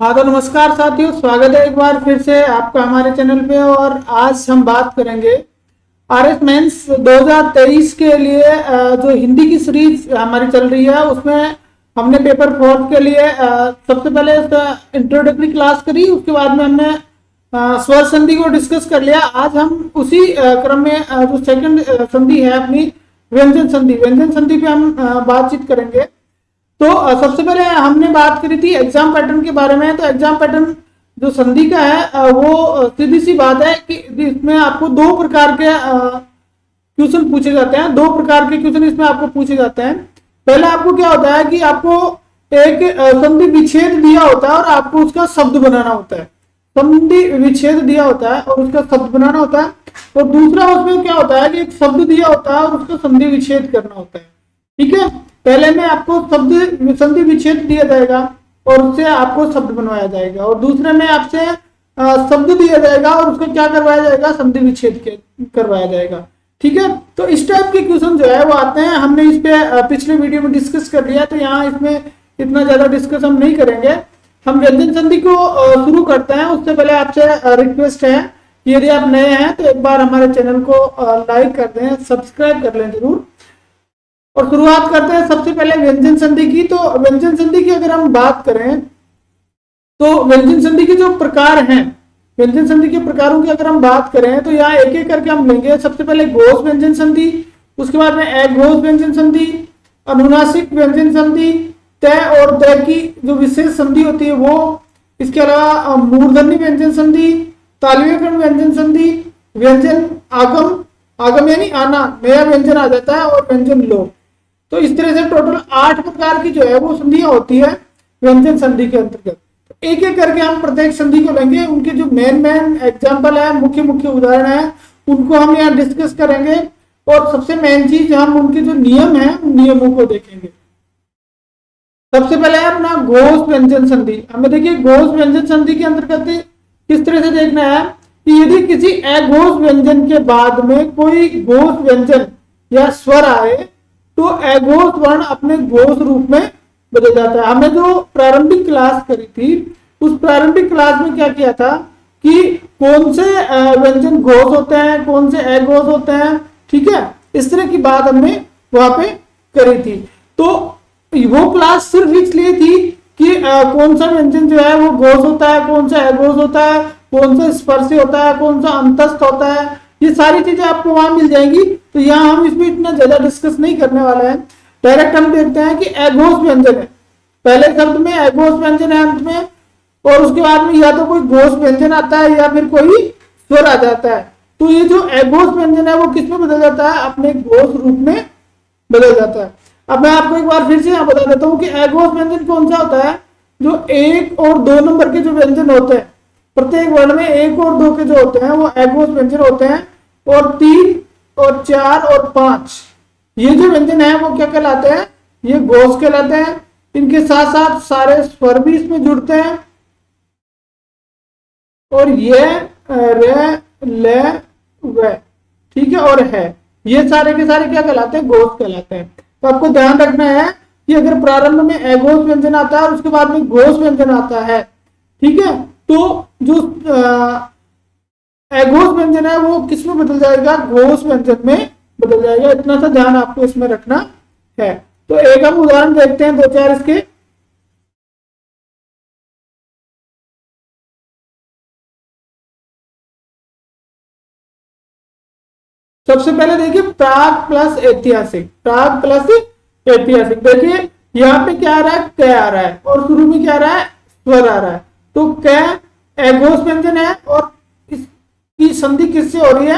हाँ तो नमस्कार साथियों, स्वागत है एक बार फिर से आपका हमारे चैनल पे। और आज हम बात करेंगे आरएस मेंस 2023 के लिए जो हिंदी की सीरीज हमारी चल रही है उसमें हमने पेपर 4 के लिए सबसे पहले उसका इंट्रोडक्टरी क्लास करी। उसके बाद में हमने स्वर संधि को डिस्कस कर लिया। आज हम उसी क्रम में जो सेकंड संधि है अपनी व्यंजन संधि पे हम बातचीत करेंगे। तो सबसे पहले हमने बात करी थी एग्जाम पैटर्न के बारे में। तो एग्जाम पैटर्न जो संधि का है वो सीधी सी बात है कि इसमें आपको दो प्रकार के क्वेश्चन पूछे जाते हैं। दो प्रकार के क्वेश्चन इसमें आपको पूछे जाते हैं। पहले आपको क्या होता है कि आपको एक संधि विच्छेद दिया होता है और आपको उसका शब्द बनाना होता है। संधि विच्छेद दिया होता है और उसका शब्द बनाना होता है। और दूसरा उसमें क्या होता है कि एक शब्द दिया होता है और उसका संधि विच्छेद करना होता है। ठीक है, पहले में आपको शब्द संधि विच्छेद दिया जाएगा और उससे आपको शब्द बनवाया जाएगा, और दूसरे में आपसे शब्द दिया जाएगा और उसको क्या करवाया जाएगा, संधि विच्छेद करवाया जाएगा। ठीक है, तो इस टाइप के क्वेश्चन जो है वो आते हैं। हमने इस पे पिछले वीडियो में डिस्कस कर लिया, तो यहाँ इसमें इतना ज्यादा डिस्कस हम नहीं करेंगे। हम व्यंजन संधि को शुरू करते हैं। उससे पहले आपसे रिक्वेस्ट है कि यदि आप नए हैं तो एक बार हमारे चैनल को लाइक कर दें, सब्सक्राइब कर लें जरूर। और शुरुआत करते हैं सबसे पहले व्यंजन संधि की। तो व्यंजन संधि की अगर हम बात करें तो व्यंजन संधि के जो प्रकार हैं, व्यंजन संधि के प्रकारों की अगर हम बात करें तो यहाँ एक एक करके हम लेंगे। सबसे पहले घोष व्यंजन संधि, उसके बाद में अघोष व्यंजन संधि, अनुनासिक व्यंजन संधि, तय और दय की जो विशेष संधि होती है वो, इसके अलावा मूर्धन्य व्यंजन संधि, तालव्य क्रम व्यंजन संधि, व्यंजन आगम, आगम यानी आना, नया व्यंजन आ जाता है, और व्यंजन लोप। तो इस तरह से टोटल 8 प्रकार की जो है वो संधियां होती है व्यंजन संधि के अंतर्गत। तो एक एक करके हम प्रत्येक संधि को लेंगे। उनके जो मेन एग्जाम्पल है, मुख्य मुख्य उदाहरण है, उनको हम यहाँ डिस्कस करेंगे। और सबसे मेन चीज हम उनके जो नियम है उन नियमों को देखेंगे। सबसे पहले है अपना घोष व्यंजन संधि। हमें देखिए घोष व्यंजन संधि के अंतर्गत किस तरह से देखना है कि यदि किसी अघोष व्यंजन के बाद में कोई घोष व्यंजन या स्वर आए तो अघोष वर्ण अपने घोष रूप में बदल जाता है। हमने जो प्रारंभिक क्लास करी थी उस प्रारंभिक क्लास में क्या किया था कि कौन से व्यंजन घोष होते हैं, कौन से अघोष होते हैं। ठीक है, इस तरह की बात हमने वहां पे करी थी। तो वो क्लास सिर्फ इसलिए थी कि कौन सा व्यंजन जो है वो घोष होता है, कौन सा अघोष होता है, कौन सा स्पर्शी होता है, कौन सा अंतस्थ होता है, ये सारी चीजें आपको वहां मिल जाएंगी। तो यहाँ हम इसमें इतना ज्यादा डिस्कस नहीं करने वाले हैं। डायरेक्ट हम देखते हैं कि अघोष व्यंजन है, पहले शब्द में अघोष व्यंजन है अंत में, और उसके बाद में या तो कोई घोष व्यंजन आता है या फिर कोई स्वर आ जाता है। तो ये जो अघोष व्यंजन है वो किस में बदल जाता है, अपने घोष रूप में बदल जाता है। अब मैं आपको एक बार फिर से यहाँ बता देता हूँ कि अघोष व्यंजन कौन सा होता है, जो 1 और 2 नंबर के जो व्यंजन होते हैं, प्रत्येक वर्ण में 1 और 2 के जो होते हैं वो अघोष व्यंजन होते हैं। और 3 और 4 और 5 ये जो व्यंजन है वो क्या कहलाते हैं, ये घोष कहलाते हैं। इनके साथ साथ सारे स्वर भी इसमें जुड़ते हैं, और ये रे ले व, ठीक है, और है, ये सारे के सारे क्या कहलाते हैं, घोष कहलाते हैं। तो आपको ध्यान रखना है कि अगर प्रारंभ में अघोष व्यंजन आता है और उसके बाद में घोष व्यंजन आता है, ठीक है, तो जो अघोष व्यंजन है वो किस में बदल जाएगा, घोष व्यंजन में बदल जाएगा। इतना सा ध्यान आपको इसमें रखना है। तो एक हम उदाहरण देखते हैं 2-4 इसके। सबसे पहले देखिए प्राग प्लस ऐतिहासिक, प्राग प्लस ऐतिहासिक। देखिए यहाँ पे क्या आ रहा है, क आ रहा है, और शुरू में क्या आ रहा है, स्वर आ रहा है। तो क अघोष व्यंजन है और इसकी संधि किससे हो रही है,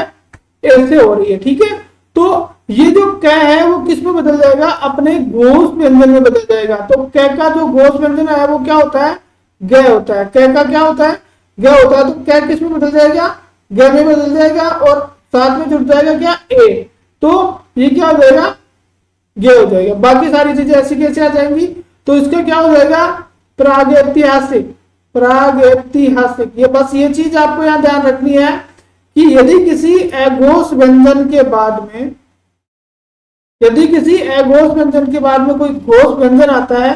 ऐसे हो रही है। ठीक है, तो ये जो क है वो किस में बदल जाएगा, अपने घोष व्यंजन में बदल जाएगा। तो क का जो घोष व्यंजन है वो क्या होता है, ग होता है। क का क्या होता है, ग होता है। तो क किस में बदल जाएगा, ग में बदल जाएगा, और साथ में जुड़ जाएगा क्या, ए। तो ये क्या हो जाएगा, गे हो जाएगा। बाकी सारी चीजें ऐसी कैसे आ जाएंगी, तो इसका क्या हो जाएगा, प्रागैतिहासिक, प्रागैतिहासिक। ये बस ये चीज आपको यहाँ ध्यान रखनी है कि यदि किसी अघोष व्यंजन के बाद में, यदि किसी अघोष व्यंजन के बाद में कोई घोष व्यंजन आता है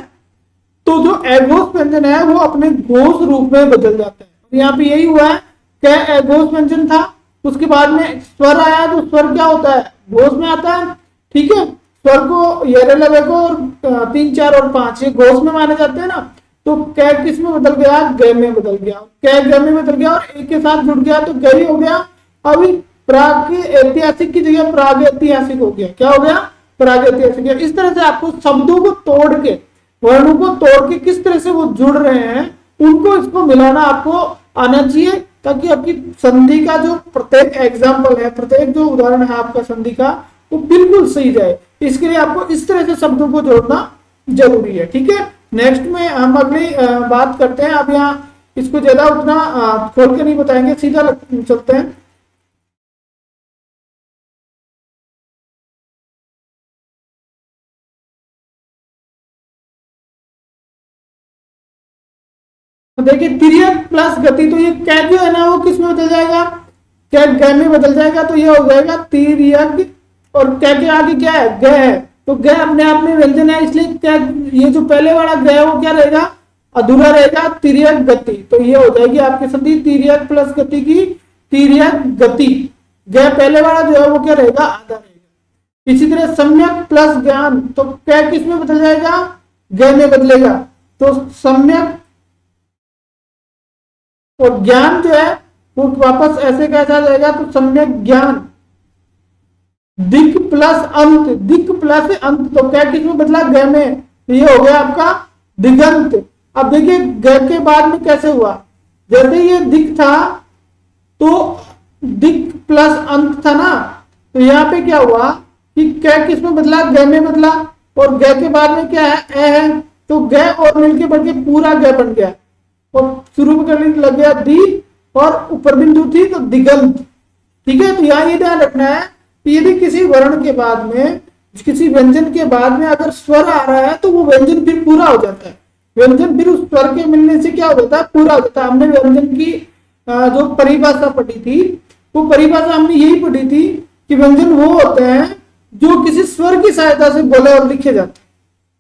तो जो एघोष व्यंजन है वो अपने घोष रूप में बदल जाते हैं। यहाँ पे यही हुआ है, क्या एघोष व्यंजन था, उसके बाद में स्वर आया, तो स्वर क्या होता है, घोष में आता है। ठीक है, स्वर को ये लगे को और 3, 4 और 5 ये घोष में माने जाते हैं ना। तो कै किस में बदल गया, ग में बदल गया, कै ग में बदल गया और एक के साथ जुड़ गया तो गई हो गया। अभी प्राग ऐतिहासिक की जगह प्राग ऐतिहासिक हो गया। क्या हो गया, प्राग ऐतिहासिक। इस तरह से आपको शब्दों को तोड़ के, वर्णों को तोड़ के किस तरह से वो जुड़ रहे हैं उनको इसको मिलाना आपको आना चाहिए, ताकि आपकी संधि का जो प्रत्येक एग्जाम्पल है, प्रत्येक जो उदाहरण है आपका संधि का, वो बिल्कुल सही जाए। इसके लिए आपको इस तरह से शब्दों को जोड़ना जरूरी है। ठीक है, नेक्स्ट में हम अगली बात करते हैं। अब यहाँ इसको ज्यादा उतना खोल के नहीं बताएंगे, सीधा चलते हैं। देखिए तिर्यक प्लस गति, तो ये कै जो है ना वो किस में बदल जाएगा, क्या ग में बदल जाएगा। तो ये हो जाएगा तिर्यक, और कै के आगे क्या है, ग है, तो ग अपने आप में व्यंजन है, इसलिए क्या ये जो पहले वाला ग है वो क्या रहेगा, अधूरा रहेगा, तिर्यक गति। तो ये हो जाएगी आपकी संधि तिर्यक प्लस गति की तिर्यक गति। ग पहले वाला जो है वो क्या रहेगा, आधा रहेगा। इसी तरह सम्यक प्लस ज्ञान, तो कै किस में बदल जाएगा, ग में बदलेगा, तो सम्यक और ज्ञान जो है वो वापस ऐसे कैसा जाएगा, तो सम्यक ज्ञान। दिक प्लस अंत, दिक प्लस अंत, तो क्या किस में बदला, ग में, तो ये हो गया आपका दिगंत। अब देखिए ग के बाद में कैसे हुआ, जैसे ये दिक था तो दिक प्लस अंत था ना, तो यहाँ पे क्या हुआ कि क्या किस में बदला, ग में बदला, और ग के बाद में क्या है, ए है, तो ग और मिलके बन के पूरा ग बन गया, और शुरू में करने लग गया दी, और ऊपर बिंदु थी तो दिगंत। ठीक है, तो यहाँ ये ध्यान रखना है कि यदि किसी वर्ण के बाद में, किसी व्यंजन के बाद में अगर स्वर आ रहा है तो वो व्यंजन फिर पूरा हो जाता है। व्यंजन फिर उस स्वर के मिलने से क्या हो जाता है, पूरा हो जाता है। हमने व्यंजन की जो परिभाषा पढ़ी थी, वो परिभाषा हमने यही पढ़ी थी कि व्यंजन वो होते हैं जो किसी स्वर की सहायता से बोले और लिखे जाते हैं।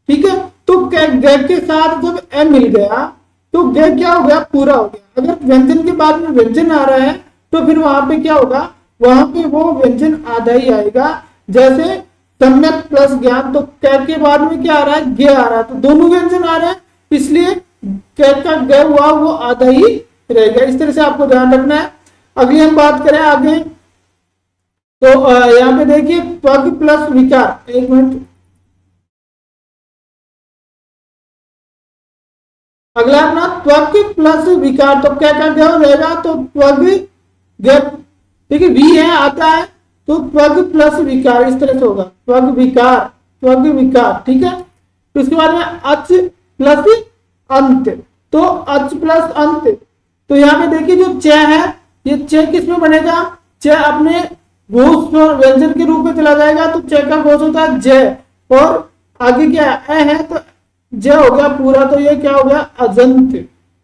ठीक है, तो ग के साथ जब ए मिल गया तो ग क्या हो गया, पूरा हो गया। अगर व्यंजन के बाद में व्यंजन आ रहा है तो फिर वहां पे क्या होगा, वहां पे वो व्यंजन आधा ही आएगा। जैसे सम्यक प्लस ज्ञान, तो कै के बाद में क्या आ रहा है, गे आ रहा है, तो दोनों व्यंजन आ रहे हैं, इसलिए कै का ग हुआ वो आधा ही रहेगा। इस तरह से आपको ध्यान रखना है। अगली हम बात करें आगे, तो यहाँ पे देखिए पग प्लस विकार, एक मिनट, अगला अपना त्वक प्लस विकार, तो क्या क्या क्या रहेगा, तो त्वग गप, देखिए वी है आता है, तो त्वग प्लस विकार इस तरह से होगा, त्वग विकार, त्वग विकार। ठीक है, तो इसके बाद में अच प्लस अंत, तो अच प्लस अंत, तो यहाँ पे देखिए जो च है, ये च किस में बनेगा, च अपने घोष व्यंजन के रूप में चला जाएगा, तो च का घोष होता है ज, और आगे क्या है, तो ज हो गया पूरा, तो ये क्या हो गया, अजंत।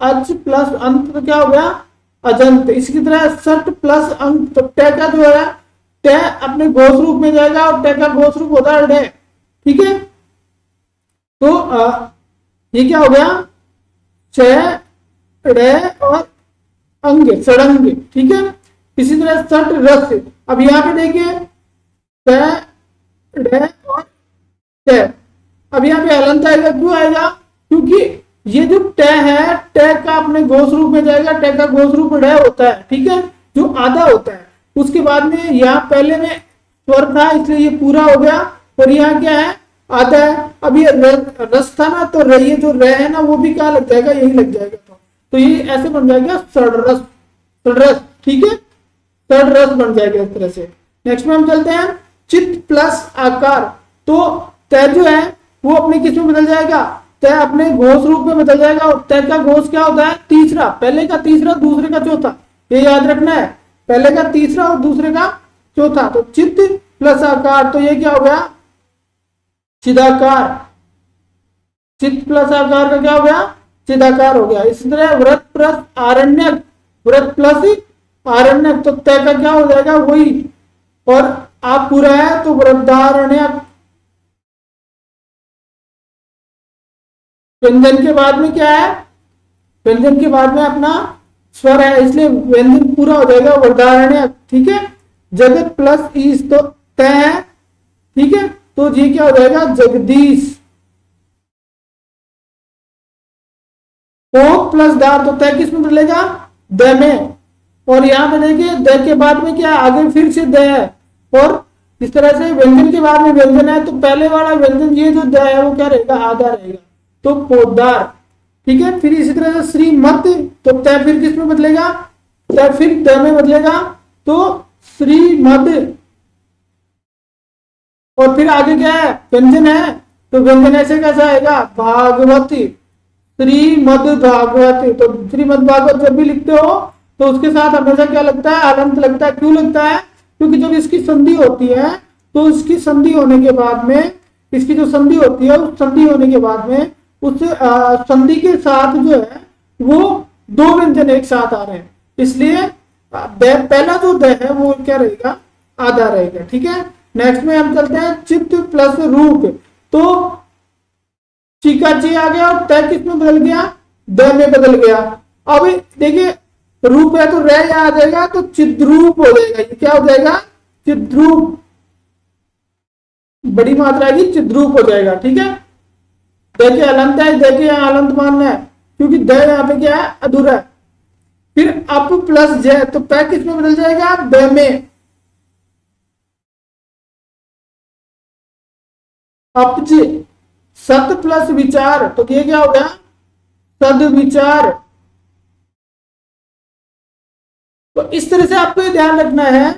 अच प्लस अंत तो क्या हो गया, अजंत। इसकी तरह सट प्लस अंत, तो ट का जो है, ट अपने घोष रूप में जाएगा, और ट का घोष रूप होता है ढ। ठीक है, तो ये क्या हो गया, च ड़ और अंग, सड़ंग। ठीक है, इसी तरह सट रस। अब यहाँ पे देखिए ट ड़ और ट, अब यहाँ पे हलंत आएगा, क्यों आएगा, क्योंकि ये जो ट है, ट का अपने घोष रूप में जाएगा, ट का घोष रूप ढ होता है। ठीक है, जो आधा होता है, उसके बाद में यहाँ पहले में स्वर था इसलिए ये पूरा हो गया, और यहाँ क्या है, आधा है। अब ये रस था ना, तो ये जो र है ना वो भी क्या लग जाएगा, यही लग जाएगा, तो ये ऐसे बन जाएगा सड़रस, सड़रस। ठीक है, सड़रस बन जाएगा इस तरह से। नेक्स्ट में हम चलते हैं चित्त प्लस आकार, तो तय जो है वो अपने किस में बदल जाएगा, तय अपने घोष रूप में बदल जाएगा, और तय का घोष क्या होता है, तीसरा, पहले का तीसरा, दूसरे का चौथा, ये याद रखना है, पहले का तीसरा और दूसरे का चौथा। तो चित्त प्लस आकार, तो ये क्या हो गया, चिदाकार। चित्त प्लस आकार का क्या हो गया, चिदाकार हो गया। इसी तरह व्रत प्लस आरण्यक, व्रत प्लस आरण्यक, तो तय का क्या हो जाएगा, वही, और आप पूरा है तो वृद्धारण्यक। व्यंजन के बाद में क्या है, व्यंजन के बाद में अपना स्वर है, इसलिए व्यंजन पूरा हो जाएगा वर्धारण्य। ठीक है, जगत प्लस ईस तो तय है। ठीक है, तो ये क्या हो जाएगा, जगदीश। ओ प्लस दार तो तय किस में बदलेगा, द में। और यहां पे देखिए द के बाद में क्या, आगे फिर से द है। और इस तरह से व्यंजन के बाद में व्यंजन है, तो पहले वाला व्यंजन ये जो द है वो क्या रहेगा, आधा रहेगा, तो पोदार। ठीक है, फिर इसी तरह से श्रीमत, तो तय फिर किस में बदलेगा, तय फिर द में बदलेगा, तो श्रीमद। और फिर आगे क्या है, व्यंजन है, तो व्यंजन ऐसे कैसा आएगा, भागवती, श्रीमद भागवती। तो श्रीमद भागवत जब भी लिखते हो तो उसके साथ हमेशा क्या लगता है, अलंत लगता है। क्यों लगता है, क्योंकि जब इसकी संधि होती है तो इसकी संधि होने के बाद में, इसकी जो संधि होती है उस संधि होने के बाद में उस संधि के साथ जो है वो दो व्यंजन एक साथ आ रहे हैं, इसलिए पहला जो द है वो क्या रहेगा, आधा रहेगा। ठीक है, नेक्स्ट में हम चलते हैं चित्त प्लस रूप। तो चीका ची आ गया और तय किस में बदल गया, द में बदल गया। अब देखिए रूप है तो रे आ जाएगा, तो चिद्रूप हो जाएगा। ये क्या हो जाएगा, चिद्रूप, बड़ी मात्रा की चिद्रूप हो जाएगा। ठीक है, देखिए अलंत है, देखिए यहां अलंत मानना है क्योंकि द यहाँ पे क्या है, अधूरा है। फिर अप प्लस जय, तो पै किस में बदल जाएगा, ब में। अपज, सत प्लस विचार, तो ये क्या हो गया, सद विचार। तो इस तरह से आपको ये ध्यान रखना है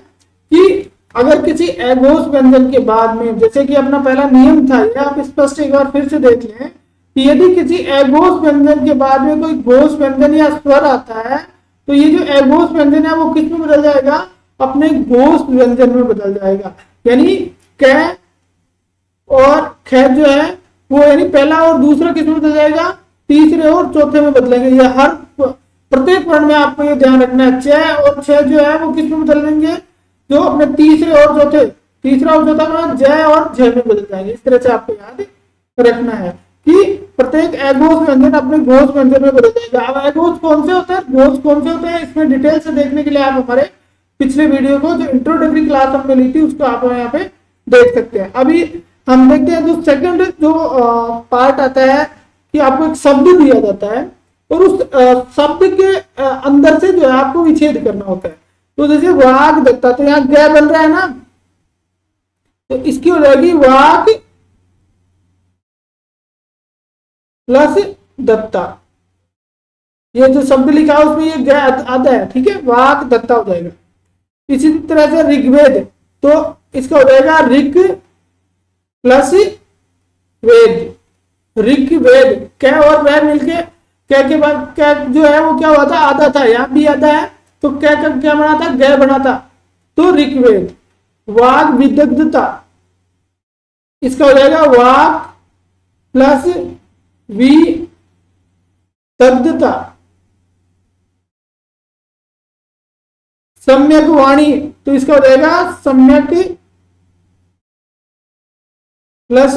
कि अगर किसी अघोष व्यंजन के बाद में, जैसे कि अपना पहला नियम था, ये आप स्पष्ट एक बार फिर से देख लें कि यदि किसी अघोष व्यंजन के बाद में कोई घोष व्यंजन या स्वर आता है, तो ये जो अघोष व्यंजन है वो किस में बदल जाएगा, अपने घोष व्यंजन में बदल जाएगा। यानी क और ख जो है वो, यानी पहला और दूसरा किस में बदल जाएगा, तीसरे और चौथे में बदलेंगे। ये हर प्रत्येक वर्ण में आपको ये ध्यान रखना है। च और छ जो है वो किस में बदल देंगे, जो अपने तीसरे और चौथे, तीसरा और चौथा में जय और झ में बदल जाएंगे। इस तरह से आपको याद रखना है कि प्रत्येक अघोष व्यंजन अपने घोष व्यंजन में बदल जाएगा। अब अघोष कौन से होते हैं, घोष कौन से होते हैं, इसमें डिटेल से देखने के लिए आप हमारे पिछले वीडियो को, जो इंट्रोडक्टरी क्लास हमने ली थी, उसको आप यहाँ पे देख सकते हैं। अभी हम देखते हैं जो सेकंड जो पार्ट आता है कि आपको एक शब्द दिया जाता है और उस शब्द के अंदर से जो है आपको विच्छेद करना होता है। तो जैसे वाग दत्ता, तो यहाँ ग बन रहा है ना, तो इसकी हो जाएगी वाग प्लस दत्ता। ये जो शब्द लिखा है उसमें ये ग आधा है। ठीक है, वाग दत्ता हो जाएगा। इसी तरह से ऋग्वेद, तो इसका हो जाएगा ऋग प्लस वेद, ऋग वेद। क और वह मिलके, क के बाद क्या जो है वो क्या हुआ था, आधा था, यहाँ भी आधा है, तो क का क्या बना था, ग बना था, तो ऋग्वेद। वाग विदग्धता, इसका हो जाएगा वाग प्लस विदग्धता। सम्यक वाणी, तो इसका हो जाएगा सम्यक प्लस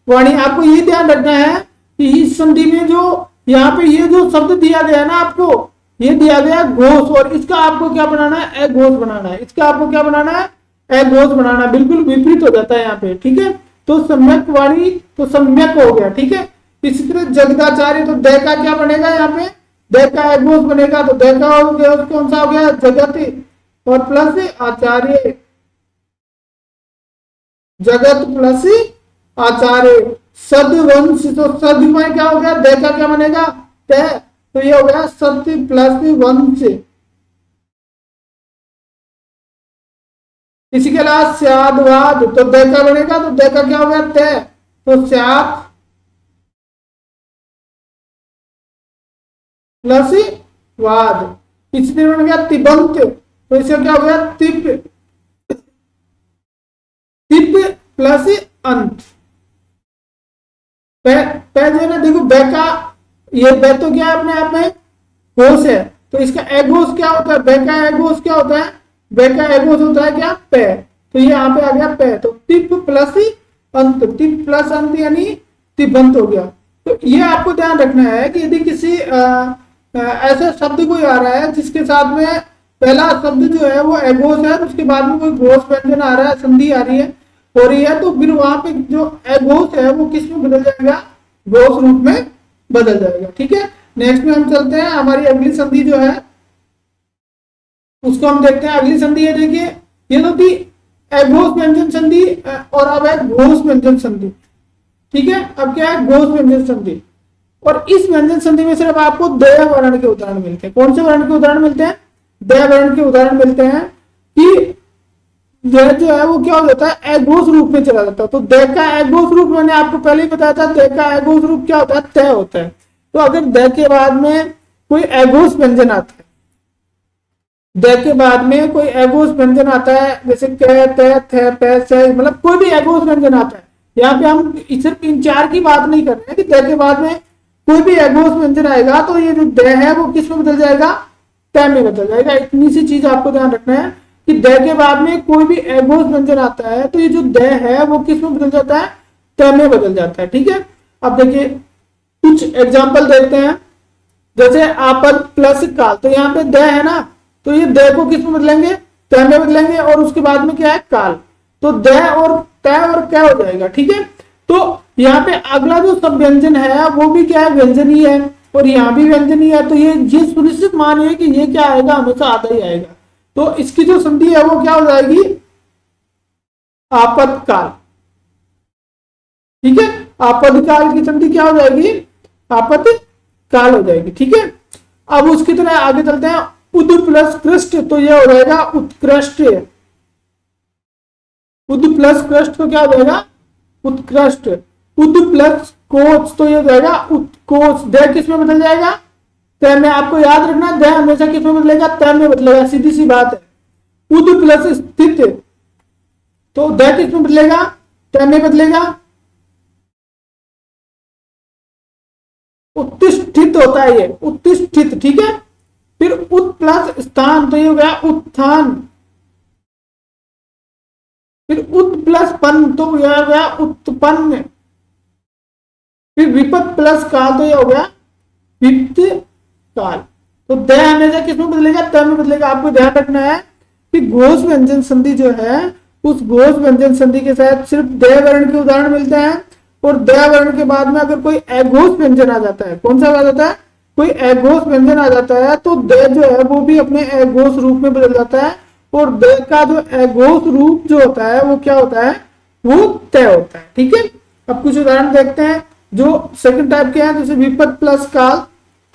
वाणी। आपको ये ध्यान रखना है कि इस संधि में जो यहाँ पे ये जो शब्द दिया गया ना, आपको ये दिया गया घोष, और इसका आपको क्या बनाना है, अघोष बनाना है। इसका आपको क्या बनाना है, अघोष बनाना है। बिल्कुल विपरीत हो जाता है यहाँ पे। ठीक है, तो सम्यक वाणी तो सम्यक हो गया। ठीक है, इसी तरह जगदाचार्य, तो द का क्या बनेगा, यहाँ पे द का अघोष बनेगा, तो द का हो गया, कौन सा हो गया, जगत और प्लस आचार्य, जगत प्लस आचार्य। सदवंश, तो सद में क्या हो गया, द का क्या बनेगा, त, तो ये हो गया सत्य प्लस वंश। इसी के अलावा स्यादवाद, तो द का बनेगा, तो द का क्या हो गया, त, तो स्याद प्लस वाद। इसमें बन गया तिबंत, तो इसे क्या हो गया, तिप, तिप प्लस अंत। जो है ना, देखो ब का, ये ब तो क्या है अपने आप में घोष है, तो इसका अघोष क्या होता है, ब का अघोष क्या होता है, ब का अघोष होता है क्या, पे। तो ये यहाँ पे आ गया पे, तो तिप प्लस अंत, तिप प्लस अंत यानी तिबंत हो गया। तो ये आपको ध्यान रखना है कि यदि किसी ऐसे शब्द कोई आ रहा है जिसके साथ में पहला शब्द जो है वो एगोस है, उसके बाद में कोई घोष व्यंजन आ रहा है, संधि आ रही है, हो रही है, तो फिर वहां पे जो एगोस है वो किस में बदल जाएगा, घोष रूप में बदल जाएगा। ठीक है, नेक्स्ट में हम चलते हैं, हमारी अगली संधि जो है उसको हम देखते हैं। अगली संधि है, देखिए ये तो थी एगोस व्यंजन संधि और अब है घोष व्यंजन संधि। ठीक है, अब क्या है, घोष व्यंजन संधि। और इस व्यंजन संधि में सिर्फ आपको दया वर्ण के उदाहरण मिलते हैं। कौन से वर्ण के उदाहरण मिलते हैं, दया वर्ण के उदाहरण मिलते हैं कि यह जो है वो क्या हो जाता है, एगोस रूप में चला जाता है। तो द का एगोस रूप मैंने आपको पहले ही बताया था, द का एगोस रूप क्या होता है, तय होता है। तो अगर द के बाद में कोई एगोस व्यंजन आता है, द के बाद में कोई एगोस व्यंजन आता है, जैसे क, त, थ, प, स, मतलब कोई भी एगोस व्यंजन आता है, यहाँ पे हम सिर्फ इन चार की बात नहीं कर रहे हैं कि द के बाद में कोई भी एगोस व्यंजन आएगा तो ये जो द है वो किस में बदल जाएगा, त में बदल जाएगा। इतनी सी चीज आपको ध्यान रखना है कि द के बाद में कोई भी एगोस व्यंजन आता है तो ये जो द है वो किस में बदल जाता है, त में बदल जाता है। ठीक है, अब देखिए कुछ एग्जाम्पल देखते हैं, जैसे आपद प्लस काल, तो यहाँ पे द है ना, तो ये द को किस में बदलेंगे, त में बदलेंगे, और उसके बाद में क्या है, काल, तो द और त और क्या हो जाएगा। ठीक है, तो यहाँ पे अगला जो सब व्यंजन है वो भी क्या है, व्यंजन ही है, और यहाँ भी व्यंजन ही है, तो ये सुनिश्चित मानिए कि ये क्या आएगा, हमेशा आधा ही आएगा। तो इसकी जो संधि है वो क्या हो जाएगी, आपदकाल। ठीक है, आपदकाल की संधि क्या हो जाएगी, आपदकाल हो जाएगी। ठीक है, अब उसकी तरह आगे चलते हैं, उद प्लस कृष्ट, तो यह हो जाएगा उत्कृष्ट। उद प्लस कृष्ट तो क्या हो जाएगा, उत्कृष्ट। उद प्लस कोच, तो यह हो जाएगा उत्कोच। द किस में बदल जाएगा, त में। आपको याद रखना, द हमेशा किस में बदलेगा, त में बदलेगा, सीधी सी बात है। उद प्लस स्थित, तो द किस में बदलेगा, त में बदलेगा, उत्तिष्ठित होता है ये, उत्तिष्ठित। ठीक है, फिर उत प्लस स्थान, तो ये हो गया उत्थान। फिर उत प्लस पन, तो यह हो गया उत्पन्न। फिर विपत प्लस काल, तो यह हो गया विप्त काल। तो द हमेशा किसमें बदलेगा, त में बदलेगा। आपको ध्यान रखना है कि घोष व्यंजन संधि जो है उस घोष व्यंजन संधि के साथ सिर्फ द वर्ण के उदाहरण मिलते हैं, और द वर्ण के बाद में अगर कोई अघोष व्यंजन आ जाता है, कौन सा आ जाता है, कोई अघोष व्यंजन आ जाता है, तो द जो है वो भी अपने अघोष रूप में बदल जाता है, और द का जो अघोष रूप जो होता है वो क्या होता है, वो तय होता है। ठीक है, अब कुछ उदाहरण देखते हैं जो सेकंड टाइप के हैं, जैसे विपद प्लस काल,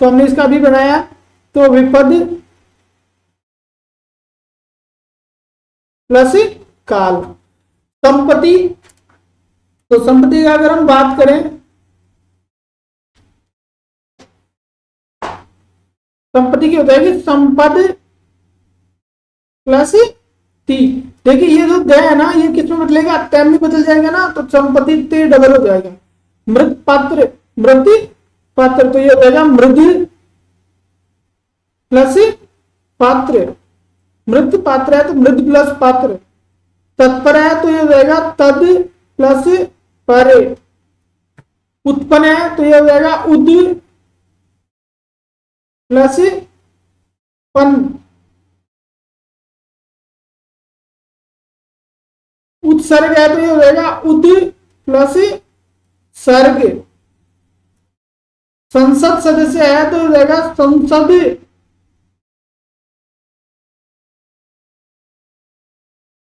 तो हमने इसका भी बनाया, तो विपद प्लस काल। संपत्ति, तो संपत्ति का अगर हम बात करें, संपत्ति की हो जाएगी संपद प्लस ती। देखिए ये जो द है ना, ये किसमें बदलेगा, त में बदल जाएगा ना, तो संपत्ति ते डबल हो जाएगा। मृत पात्र, मृत पात्र, तो ये हो जाएगा मृद प्लस पात्र। मृत पात्र है तो मृद प्लस पात्र। तत्पर है तो ये हो जाएगा तद प्लस परे। उत्पन्न है तो ये हो जाएगा उद प्लस पन। उत्सर्ग है तो ये हो जाएगा उद प्लस सर्ग। संसद सदस्य है तो हो जाएगा संसद।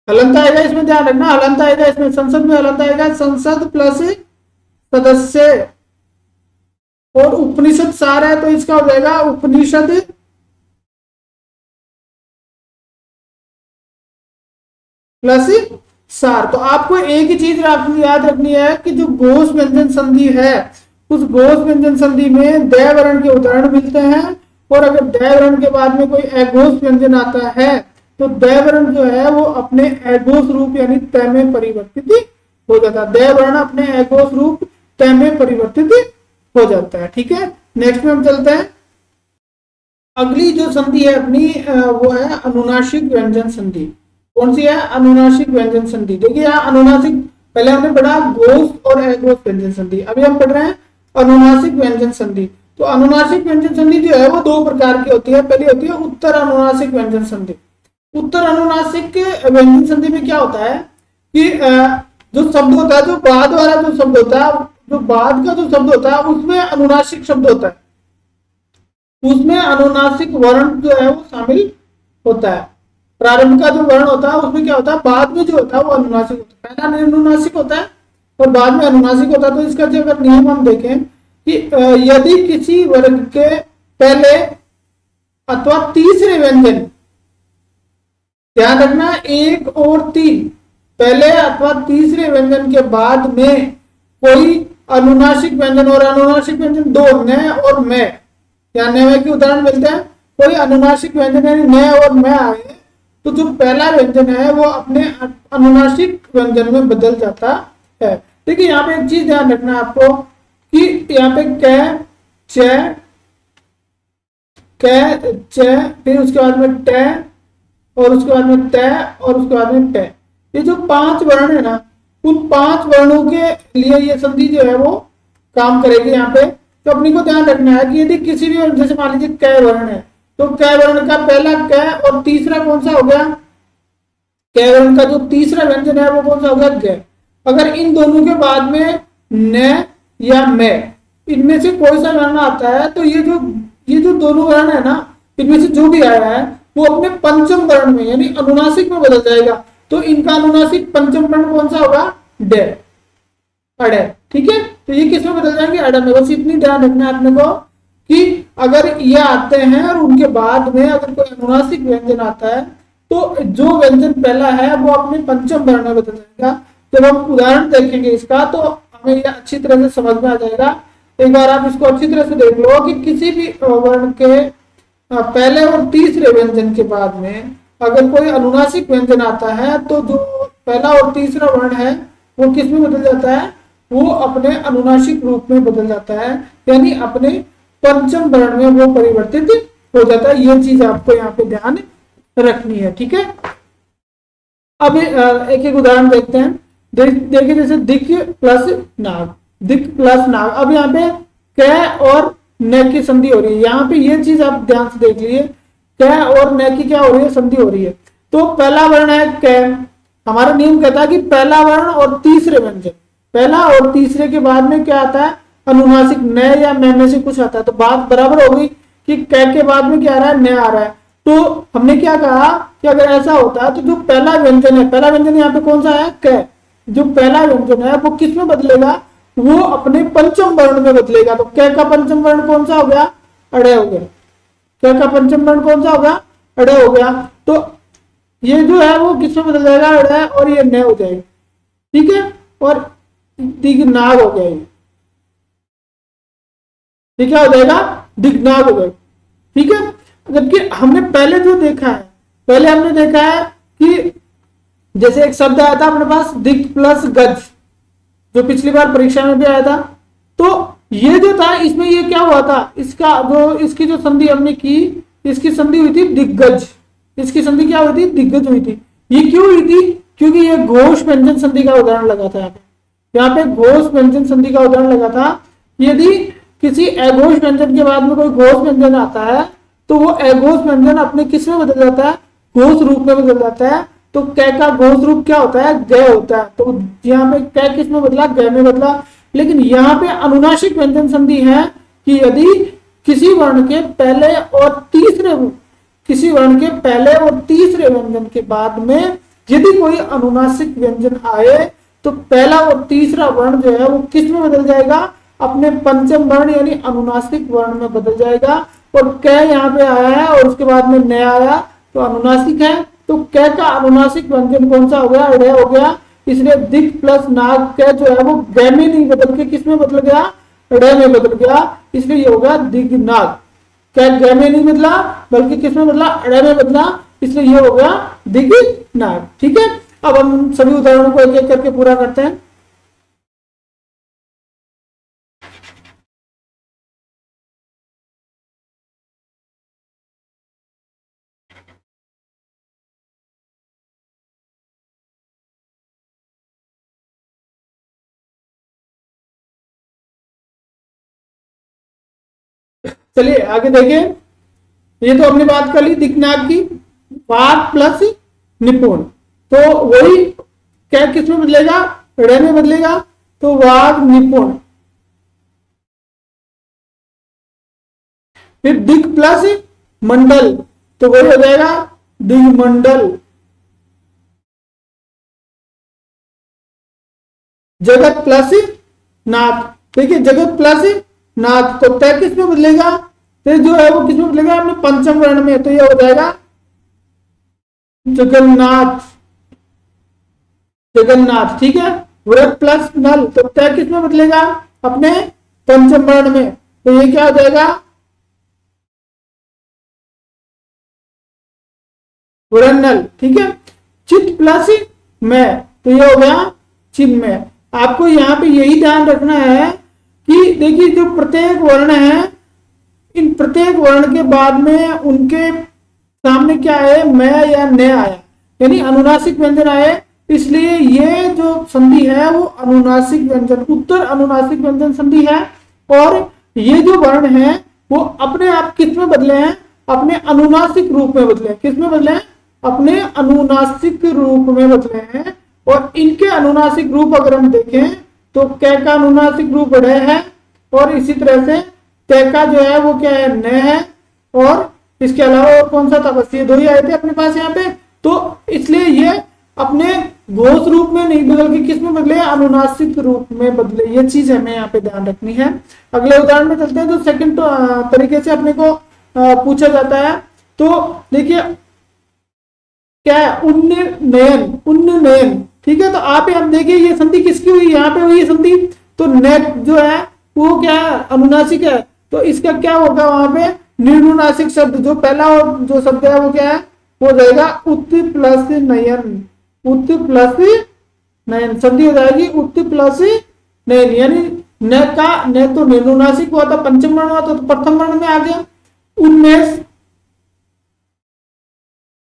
हलंत आएगा इसमें, ध्यान रखना, हलंत आएगा इसमें, संसद में हलंत आएगा, संसद प्लस सदस्य। और उपनिषद सार है तो इसका हो जाएगा उपनिषद प्लस सार। तो आपको एक ही चीज याद रखनी है कि जो घोष व्यंजन संधि है उस घोष व्यंजन संधि में द वर्ण के उदाहरण मिलते हैं, और अगर द वर्ण के बाद में कोई अघोष व्यंजन आता है तो द वर्ण जो है वो अपने अघोष रूप यानी त में परिवर्तित हो जाता है। द वर्ण अपने अघोष रूप त में परिवर्तित हो जाता है। ठीक है, नेक्स्ट में हम चलते हैं। अगली जो संधि है अपनी वो है अनुनासिक व्यंजन संधि। कौन सी है, अनुनासिक व्यंजन संधि। देखिए यहाँ अनुनासिक, पहले हमने पढ़ा घोष और अघोष व्यंजन संधि, अभी हम पढ़ रहे हैं अनुनासिक व्यंजन संधि। तो अनुनासिक व्यंजन संधि जो है वो दो प्रकार की होती है। पहली होती है उत्तर अनुनासिक व्यंजन संधि। उत्तर अनुनासिक व्यंजन संधि में क्या होता है कि जो शब्द होता है, जो बाद वाला जो शब्द होता है, जो बाद का जो शब्द होता है उसमें अनुनासिक शब्द होता है, उसमें अनुनासिक वर्ण जो है वो शामिल होता है। प्रारंभ का जो वर्ण होता है उसमें क्या होता है, बाद में जो होता है वो अनुनासिक होता है। पहला अनुनासिक होता है और बाद में अनुनासिक होता है। तो इसका जो अगर नियम हम देखें कि यदि किसी वर्ग के पहले अथवा तीसरे व्यंजन, ध्यान रखना एक और तीन, पहले अथवा तीसरे व्यंजन के बाद में कोई अनुनासिक व्यंजन, और अनुनासिक व्यंजन दो न और मैं, या न के उदाहरण मिलते हैं। कोई अनुनासिक व्यंजन यानी न और मैं आए तो जो पहला व्यंजन है वो अपने अनुनासिक व्यंजन में बदल जाता है। देखिए यहाँ पे एक चीज ध्यान रखना है आपको कि यहाँ पे क, च, क, च, फिर उसके बाद में ट, और उसके बाद में त, और उसके बाद में ट। ये जो पांच वर्ण है ना, उन पांच वर्णों के लिए ये संधि जो है वो काम करेगी यहाँ पे। तो अपनी को ध्यान रखना है कि यदि किसी भी, जैसे मान लीजिए क वर्ण है, तो क वर्ण का पहला क और तीसरा कौन सा हो गया, क वर्ण का जो तीसरा व्यंजन है वो कौन सा हो गया, ग। अगर इन दोनों के बाद में न या मैं, इनमें से कोई सा वर्ण आता है तो ये जो दोनों वर्ण है ना, इनमें से जो भी आया है वो अपने पंचम वर्ण में यानी अनुनासिक में बदल जाएगा। तो इनका अनुनासिक पंचम वर्ण कौन सा होगा, डे, अड़े। ठीक है, तो ये किस में बदल जाएंगे, अड़े में। बस इतनी ध्यान रखना है अपने को कि अगर ये आते हैं और उनके बाद में अगर कोई अनुनासिक व्यंजन आता है तो जो व्यंजन पहला है वो अपने पंचम वर्ण में बदल जाएगा। जब हम उदाहरण देखेंगे इसका तो हमें ये अच्छी तरह से समझ में आ जाएगा। एक बार आप इसको अच्छी तरह से देख लो कि किसी भी वर्ण के पहले और तीसरे व्यंजन के बाद में अगर कोई अनुनासिक व्यंजन आता है तो जो पहला और तीसरा वर्ण है वो किस में बदल जाता है, वो अपने अनुनासिक रूप में बदल जाता है, यानी अपने पंचम वर्ण में वो परिवर्तित हो जाता है। ये चीज आपको यहाँ पे ध्यान रखनी है। ठीक है, अब एक एक उदाहरण देखते हैं। देखिए जैसे दिक प्लस नाग, दिक प्लस नाग। अब यहाँ पे क और न की संधि हो रही है। यहाँ पे ये चीज आप ध्यान से देख लीजिए, क और न की क्या हो रही है, संधि हो रही है। तो पहला वर्ण है क, हमारा नियम कहता है कि पहला वर्ण और तीसरे व्यंजन, पहला और तीसरे के बाद में क्या आता है, अनुनासिक न या मैं में से कुछ आता है। तो बात बराबर हो गई कि क के बाद में क्या आ रहा है, न आ रहा है। तो हमने क्या कहा कि अगर ऐसा होता है तो जो पहला व्यंजन है, पहला व्यंजन यहाँ पे कौन सा है, क, जो पहला व्यंजन है वो किस में बदलेगा, वो अपने पंचम वर्ण में बदलेगा। तो क का पंचम वर्ण कौन सा हो गया, अड़े हो गया। क का पंचम वर्ण कौन सा हो गया, अड़े हो गया। तो ये जो है वो किस में बदल जाएगा, अड़े, और ये न हो जाएगा। ठीक है, और दिग्नाग हो गया, ये क्या हो जाएगा, दिग्नाग हो जाएगा। ठीक है, जबकि हमने पहले जो देखा है, पहले हमने देखा है कि जैसे एक शब्द आया था अपने पास दिक प्लस गज, जो पिछली बार परीक्षा में भी आया था। तो ये जो था इसमें ये क्या हुआ था, इसका जो इसकी जो संधि हमने की, इसकी संधि हुई थी दिग्गज, इसकी संधि क्या हुई थी, दिग्गज हुई थी। ये क्यों हुई थी, क्योंकि ये घोष व्यंजन संधि का उदाहरण लगा था। यहाँ पे घोष व्यंजन संधि का उदाहरण लगा था। यदि किसी अघोष व्यंजन के बाद में कोई घोष व्यंजन आता है तो वो अघोष व्यंजन अपने किस में बदल जाता है, घोष रूप में बदल जाता है। तो क का घोष रूप क्या होता है, ग होता है। तो यहाँ पे क किस में बदला, ग में बदला। लेकिन यहाँ पे अनुनासिक व्यंजन संधि है कि यदि किसी वर्ण के पहले और तीसरे, किसी वर्ण के पहले और तीसरे व्यंजन के बाद में यदि कोई अनुनासिक व्यंजन आए तो पहला और तीसरा वर्ण जो है वो किस में बदल जाएगा, अपने पंचम वर्ण यानी अनुनासिक वर्ण में बदल जाएगा। और क यहाँ पे आया है और उसके बाद में न आया तो अनुनासिक है। तो क का अनुनासिक व्यंजन कौन सा हो गया, ड़ हो गया। इसलिए दिक प्लस नाग क जो है वो ग में नहीं बदल के किस में बदल गया, ड़ में बदल गया। इसलिए ये होगा दिग्नाग। क ग में नहीं बदला बल्कि किस में बदला, ड़ में बदला, इसलिए ये हो गया दिग्नाग। ठीक है, अब हम सभी उदाहरणों को एक एक करके पूरा करते हैं। चलिए आगे देखिए, ये तो हमने बात कर ली दिक्नाक की, वाग प्लस निपुण, तो वही क्या किस में बदलेगा, रे में बदलेगा, तो वाग निपुण। फिर दिक प्लस मंडल, तो वही हो जाएगा दिग्मंडल। जगत प्लस नाथ, देखिए जगत प्लस नाथ, तो तय किस में बदलेगा, तो जो है वो किस में बदलेगा, अपने पंचम वर्ण में, तो ये हो जाएगा जगन्नाथ, जगन्नाथ। ठीक है, व्रत प्लस नल, तो तय किस में बदलेगा, अपने पंचम वर्ण में, तो ये क्या हो जाएगा, वरनल। ठीक है, चित प्लस में, तो ये हो गया चिन्मय। आपको यहाँ पे यही ध्यान रखना है कि देखिए जो प्रत्येक वर्ण है, इन प्रत्येक वर्ण के बाद में उनके सामने क्या है, मैं या न आया, यानी अनुनासिक व्यंजन आए, इसलिए ये जो संधि है वो अनुनासिक व्यंजन, उत्तर अनुनासिक व्यंजन संधि है। और ये जो वर्ण है वो अपने आप किस में बदले हैं, अपने अनुनासिक रूप में बदले हैं। किस में बदले हैं, अपने अनुनासिक रूप में बदले हैं। और इनके अनुनासिक रूप अगर हम देखें तो कै का अनुनासिक रूप ढ है, और इसी तरह से तय का जो है वो क्या है, न है, और इसके अलावा और कौन सा था, बस ये दो ही आए थे अपने पास यहाँ पे। तो इसलिए ये अपने घोष रूप में नहीं बदल के किस में बदले, अनुनासिक रूप में बदले। ये चीज हमें यहाँ पे ध्यान रखनी है। अगले उदाहरण में चलते हैं, जो सेकंड तरीके से अपने को पूछा जाता है। तो देखिए क्या है, उन्नयन, उन्नयन। ठीक है, तो आप हम देखिए ये संधि किसकी हुई, यहाँ पे हुई संधि, तो नेट जो है वो क्या है, अनुनासिक है, तो इसका क्या होगा, वहां पे निर्नुनासिक शब्द जो पहला और जो शब्द है वो क्या है, हो जाएगा उत प्लस नयन, उत प्लस नयन, संधि हो जाएगी उत प्लस नयन। यानी न का न तो निर्नुनासिक हुआ था, पंचम वर्ण हुआ था, तो प्रथम वर्ण में आ गया उन्मेष,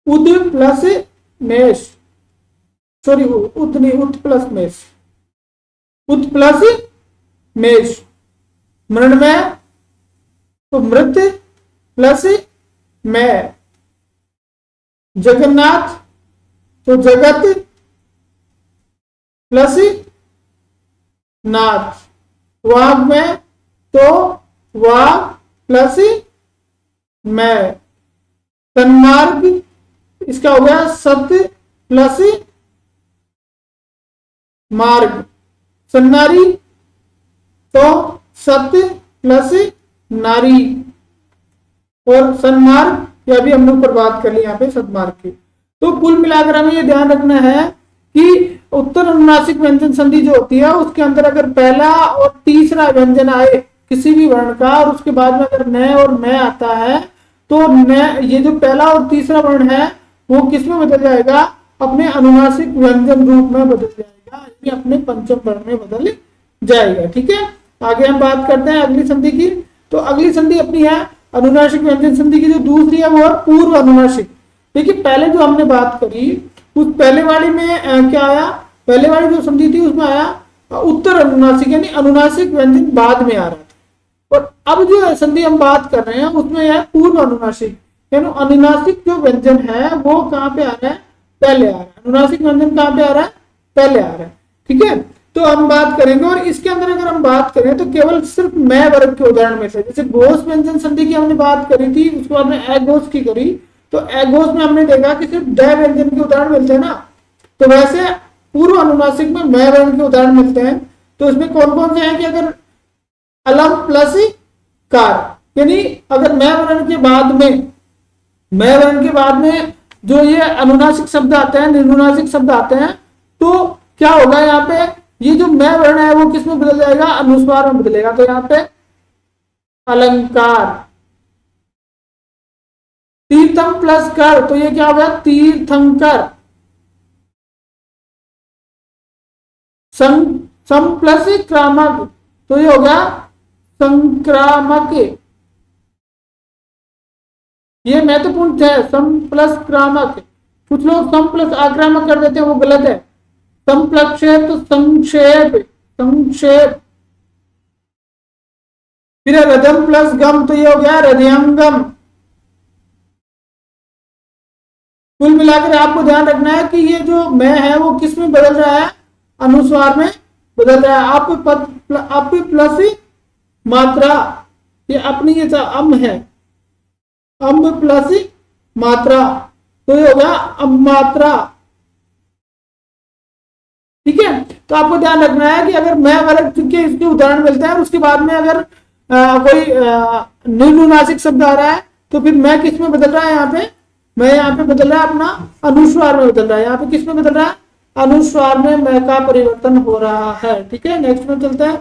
उद प्लस मेष, सॉरी उत नहीं, उत प्लस मेष, उत प्लस मेष। मृण में तो मृत प्लस में, जगन्नाथ तो जगत प्लस नाथ, वाग में तो वाग प्लस में, सन्मार्ग इसका हो गया सत्य प्लस मार्ग, सन्नारी तो सत्य प्लस नारी, और सन्मार्ग या भी हमने ऊपर बात कर ली यहाँ पे सदमार्ग की। तो कुल मिलाकर हमें ये ध्यान रखना है कि उत्तर अनुनासिक व्यंजन संधि जो होती है उसके अंदर अगर पहला और तीसरा व्यंजन आए किसी भी वर्ण का, और उसके बाद में अगर न और मैं आता है, तो न ये जो पहला और तीसरा वर्ण है वो किस में बदल जाएगा, अपने अनुनासिक व्यंजन रूप में बदल जाएगा, यानी अपने पंचम वर्ण में बदल जाएगा। ठीक है, आगे हम बात करते हैं अगली संधि की। तो अगली संधि अपनी है अनुनासिक व्यंजन संधि की जो दूसरी है वो है पूर्व अनुनासिक। देखिए पहले जो हमने बात करी उस पहले वाली में क्या आया, पहले वाली जो संधि थी उसमें आया उत्तर अनुनासिक, यानी अनुनासिक व्यंजन बाद में आ रहा था। और अब जो संधि हम बात कर रहे हैं उसमें है पूर्व अनुनासिक, यानी अनुनासिक जो व्यंजन है वो कहाँ पे आ रहा है, पहले आ रहा है। अनुनासिक व्यंजन कहाँ पे आ रहा है, पहले आ रहा है। ठीक है, तो हम बात करेंगे, और इसके अंदर अगर हम बात करें तो केवल सिर्फ मैं वर्ग के उदाहरण में से, जैसे घोष व्यंजन संधि की हमने बात करी थी, उसके बाद में अघोष की करी, तो अघोष में हमने देखा कि सिर्फ ड व्यंजन के उदाहरण मिलते हैं ना, तो वैसे पूर्व अनुनासिक में मैं वर्ण के उदाहरण मिलते हैं। तो इसमें कौन कौन से हैं कि अगर अलम प्लस कार, यानी अगर मैं वर्ण के बाद में, मैं वर्ण के बाद में जो ये अनुनासिक शब्द आते हैं, निर्नुनासिक शब्द आते हैं, तो क्या होगा यहाँ पे, ये जो मैं वर्ण है वो किस में बदल जाएगा, अनुस्वार में बदलेगा। तो यहाँ पे अलंकार, तीर्थम प्लस कर, तो ये क्या होगा, तीर्थंकर, सम प्लस क्रामक, तो ये होगा संक्रामक। ये महत्वपूर्ण है, सम प्लस क्रामक। कुछ लोग सम प्लस आक्रामक कर देते हैं, वो गलत है। संप्लक्षेप तो संक्षेप, संक्षेप। फिर है रदम प्लस गम, तो ये हो गया हृदयंगम। कुल मिलाकर आपको ध्यान रखना है कि ये जो मैं है वो किस में बदल रहा है, अनुस्वार में बदल रहा है। अप प्लस मात्रा, ये अपनी ये अम है, अम्ब प्लस मात्रा, तो ये होगा अम मात्रा। ठीक है, तो आपको ध्यान रखना है कि अगर मैं वर्ग के इसके उदाहरण मिलते हैं और उसके बाद में अगर कोई निम्नुनासिक शब्द आ रहा है तो फिर मैं किस में बदल रहा है, यहाँ पे मैं यहाँ पे बदल रहा है अपना अनुस्वार में बदल रहा है। यहाँ पे किस में बदल रहा है, अनुस्वार में मैं का परिवर्तन हो रहा है। ठीक है, नेक्स्ट में चलते हैं।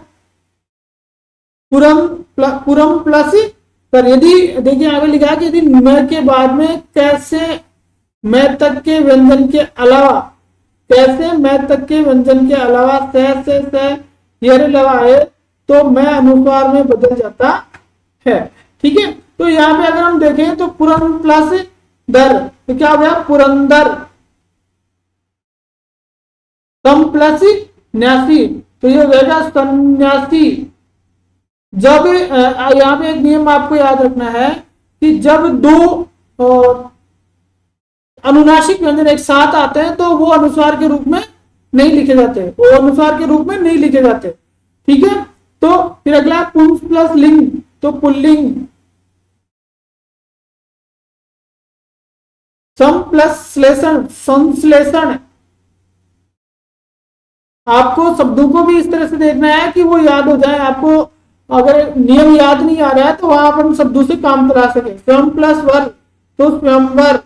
पुरम प्लस पर, यदि देखिए आगे लिखा है कि यदि मैं के बाद में कैसे मैं तक के व्यंजन के अलावा, कैसे मैं तक के व्यंजन के अलावा से ये लगा है तो मैं अनुस्वार में बदल जाता है। ठीक है, तो यहाँ पे अगर हम देखें तो पुरम प्लस दर, तो क्या हो गया पुरंदर। सम प्लस न्यासी, तो ये हो जाएगा सन्यासी। जब यहाँ पे एक नियम आपको याद रखना है कि जब दो अनुनासिक व्यंजन एक साथ आते हैं तो वो अनुस्वार के रूप में नहीं लिखे जाते, वो अनुस्वार के रूप में नहीं लिखे जाते। ठीक है, तो फिर अगला पुंस प्लस लिंग, तो पुल्लिंग। सम प्लस श्लेषण, संश्लेषण। आपको शब्दों को भी इस तरह से देखना है कि वो याद हो जाए। आपको अगर नियम याद नहीं आ रहा है तो वहां पर हम शब्दों से काम करा सके। स्वयं प्लस वर, तो स्वयंवर,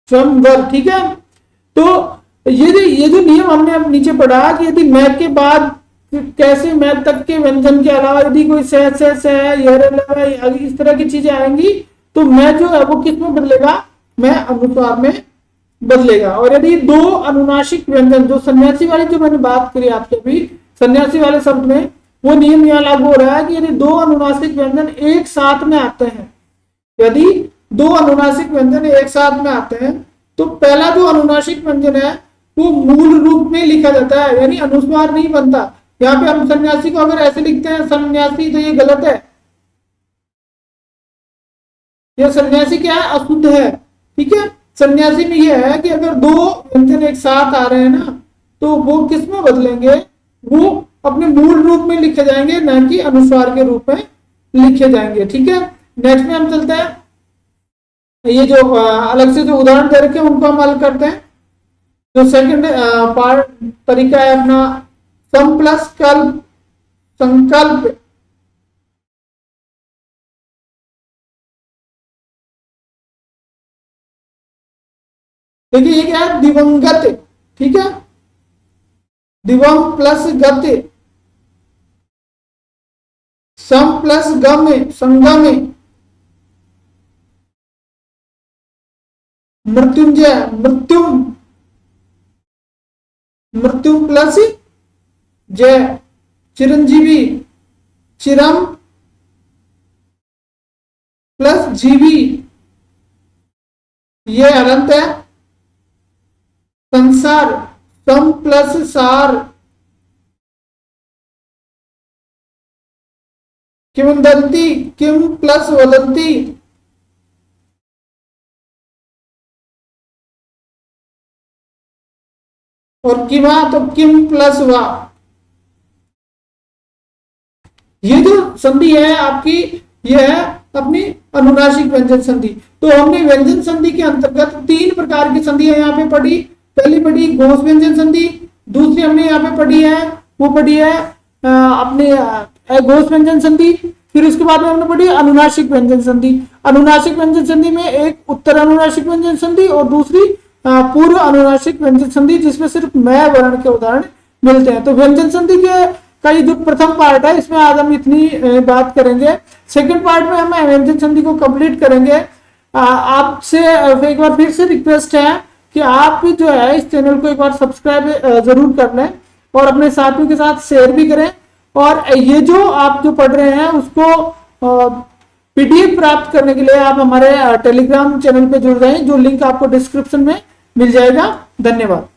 स्वयंवर। ठीक है, तो ये जो नियम हमने अब नीचे पढ़ा कि यदि मैं के बाद कैसे मैं तक के व्यंजन के अलावा यदि कोई से इस तरह की चीजें आएंगी तो मैं जो है वो किस में बदलेगा, मैं अनुस्वार में बदलेगा। और यदि दो अनुनासिक व्यंजन, जो सन्यासी वाली जो मैंने बात करी आपसे अभी, सन्यासी वाले शब्द में वो नियम यहाँ लागू हो रहा है कि यदि दो अनुनासिक व्यंजन एक साथ में आते हैं, यदि दो अनुनासिक व्यंजन एक साथ में आते हैं तो पहला जो अनुनासिक व्यंजन है वो मूल रूप में लिखा जाता है, यानी अनुस्वार नहीं बनता। यहाँ पे हम सन्यासी को अगर ऐसे लिखते हैं सन्यासी, तो ये गलत है। ये सन्यासी क्या है, अशुद्ध है। ठीक है, सन्यासी में यह है कि अगर दो व्यंजन एक साथ आ रहे हैं ना तो वो किस में बदलेंगे, वो अपने मूल रूप में लिखे जाएंगे, न कि अनुस्वार के रूप में लिखे जाएंगे। ठीक है, नेक्स्ट में हम चलते हैं। ये जो अलग से जो उदाहरण दे रखे हैं उनको हम हल करते हैं। जो सेकंड पार्ट तरीका है अपना सम प्लस कल्प, संकल्प। देखिए ये क्या है, दिवंगत। ठीक है, दिवम प्लस गति, सम प्लस गम, संगम। मृत्युंजय, मृत्युम, मृत्यु प्लस जय, चिरंजीवी, चिरम प्लस जीवी, ये अनंत है। संसार, सम प्लस सार, किंवदंती, किम प्लस वदंती, और किमा तो किम प्लस वा। ये जो संधि है आपकी, ये है अपनी अनुनासिक व्यंजन संधि। तो हमने व्यंजन संधि के अंतर्गत तीन प्रकार की संधियां यहाँ पे पढ़ी। पहली पढ़ी घोष व्यंजन संधि, दूसरी हमने यहाँ पे पढ़ी है वो पढ़ी है अपने घोष व्यंजन संधि, फिर उसके बाद में हमने पढ़ी अनुनासिक व्यंजन संधि। अनुनासिक व्यंजन संधि में एक उत्तर अनुनासिक व्यंजन संधि और दूसरी पूर्व अनुनासिक व्यंजन संधि, जिसमें सिर्फ मैं वर्ण के उदाहरण मिलते हैं। तो व्यंजन संधि के का ये जो प्रथम पार्ट है इसमें आज हम इतनी बात करेंगे। सेकंड पार्ट में हम व्यंजन संधि को कंप्लीट करेंगे। आपसे एक बार फिर से रिक्वेस्ट है कि आप जो है इस चैनल को एक बार सब्सक्राइब जरूर कर लें और अपने साथियों के साथ शेयर भी करें। और ये जो आप जो पढ़ रहे हैं उसको पीडीएफ प्राप्त करने के लिए आप हमारे टेलीग्राम चैनल पे जुड़ जाएं, जो लिंक आपको डिस्क्रिप्शन में मिल जाएगा। धन्यवाद।